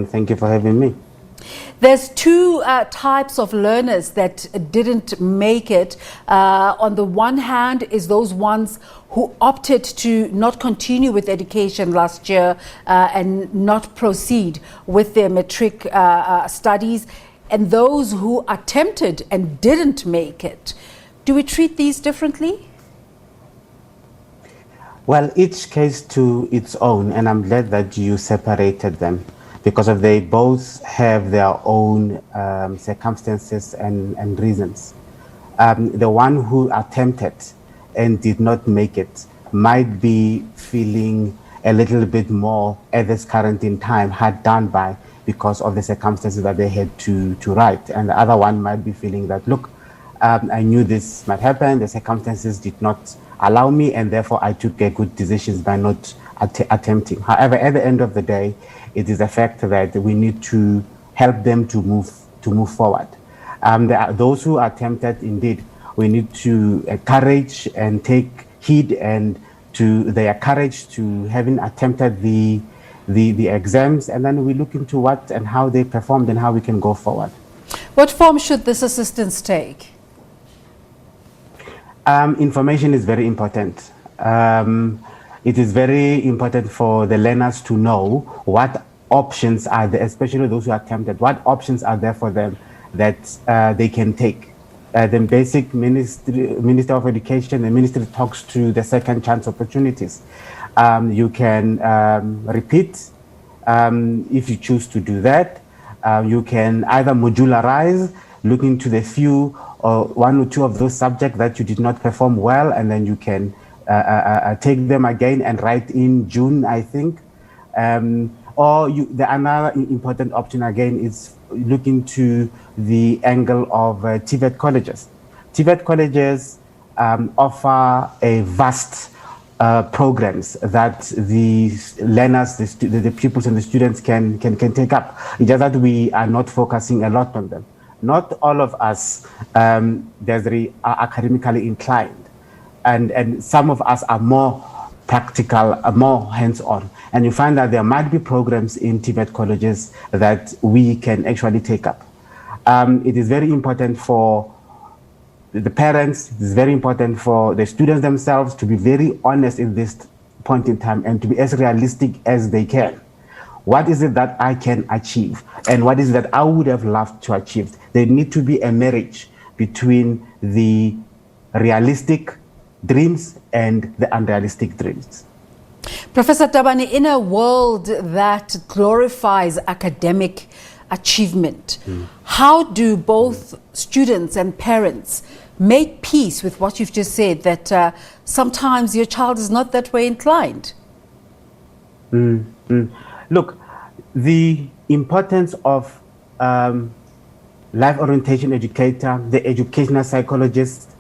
Thank you for having me. There's two types of learners that didn't make it. On the one hand is those ones who opted to not continue with education last year and not proceed with their matric studies, and those who attempted and didn't make it. Do we treat these differently? Well, each case to its own, and I'm glad that you separated them, because they both have their own circumstances and reasons. The one who attempted and did not make it might be feeling a little bit more at this current in time hard done by because of the circumstances that they had to write. And the other one might be feeling that, look, I knew this might happen, the circumstances did not allow me, and therefore I took good decisions by not attempting. However, at the end of the day, it is a fact that we need to help them to move forward. There are those who attempted, indeed, we need to encourage and take heed and to their courage to having attempted the exams, and then we look into what and how they performed and how we can go forward. What form should this assistance take? Information is very important. It is very important for the learners to know what options are there, especially those who attempted, what options are there for them that they can take. The basic Minister of Education, the ministry talks to the second chance opportunities. You can repeat if you choose to do that. You can either modularize, look into the few or one or two of those subjects that you did not perform well, and then you can take them again and write in June, I think. Or the another important option again is looking to the angle of TVET colleges. TVET colleges offer a vast programs that the learners, the pupils and the students can take up. It's just that we are not focusing a lot on them. Not all of us are academically inclined, and some of us are more practical, more hands-on. And you find that there might be programs in TVET colleges that we can actually take up. It is very important for the parents, it is very important for the students themselves to be very honest in this point in time and to be as realistic as they can. What is it that I can achieve? And what is it that I would have loved to achieve? There need to be a marriage between the realistic dreams and the unrealistic dreams. Professor Tabane, in a world that glorifies academic achievement, how do both students and parents make peace with what you've just said, that sometimes your child is not that way inclined? Look, the importance of life orientation educator, the educational psychologists,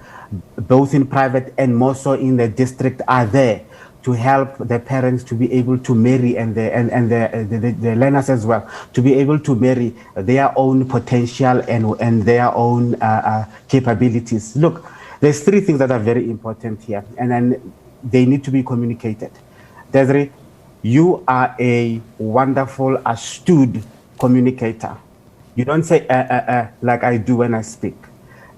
both in private and more so in the district, are there to help the parents to be able to marry, and the learners as well, to be able to marry their own potential and their own capabilities. Look, there's three things that are very important here, and then they need to be communicated. Desiree, you are a wonderful, astute communicator. You don't say like I do when I speak.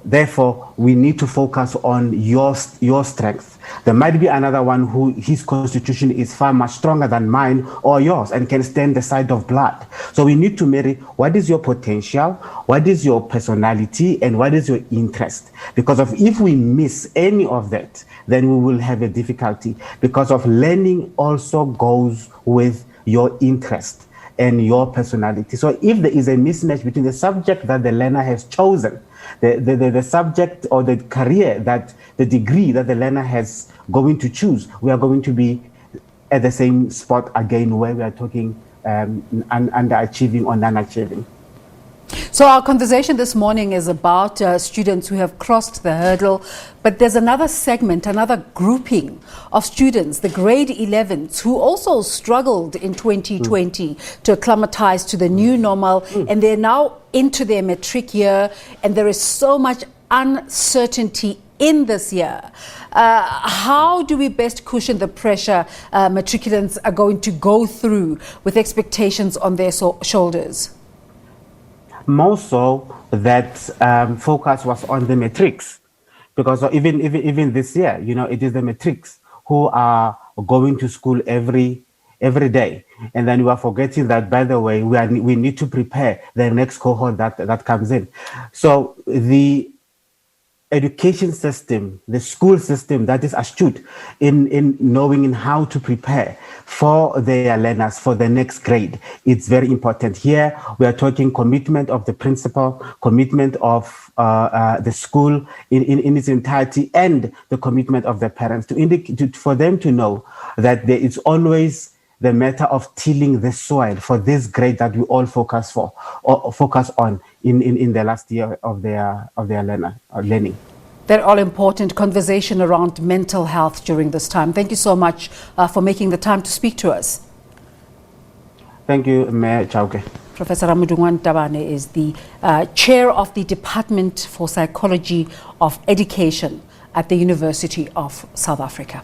Therefore, we need to focus on your strength. There might be another one who his constitution is far much stronger than mine or yours and can stand the side of blood. So we need to marry what is your potential, what is your personality, and what is your interest. Because if we miss any of that, then we will have a difficulty, because of learning also goes with your interest and your personality. So if there is a mismatch between the subject that the learner has chosen, the subject or the career, that the degree that the learner has going to choose, we are going to be at the same spot again where we are talking underachieving or non-achieving. So our conversation this morning is about students who have crossed the hurdle, but there's another segment, another grouping of students, the grade 11s, who also struggled in 2020 to acclimatize to the new normal, and they're now into their matric year, and there is so much uncertainty in this year. How do we best cushion the pressure matriculants are going to go through with expectations on their shoulders? More so that focus was on the matrics, because even this year, it is the matrics who are going to school every day, and then we are forgetting that, by the way, we need to prepare the next cohort that comes in. So the education system, the school system that is astute in knowing in how to prepare for their learners for the next grade, it's very important. Here we are talking commitment of the principal, commitment of the school in its entirety, and the commitment of the parents for them to know that there is always the matter of tilling the soil for this grade that we all focus on in the last year of their learning. That all important conversation around mental health during this time. Thank you so much for making the time to speak to us. Thank you, Motshekga. Professor Ramodungoane Tabane is the chair of the Department for Psychology of Education at the University of South Africa.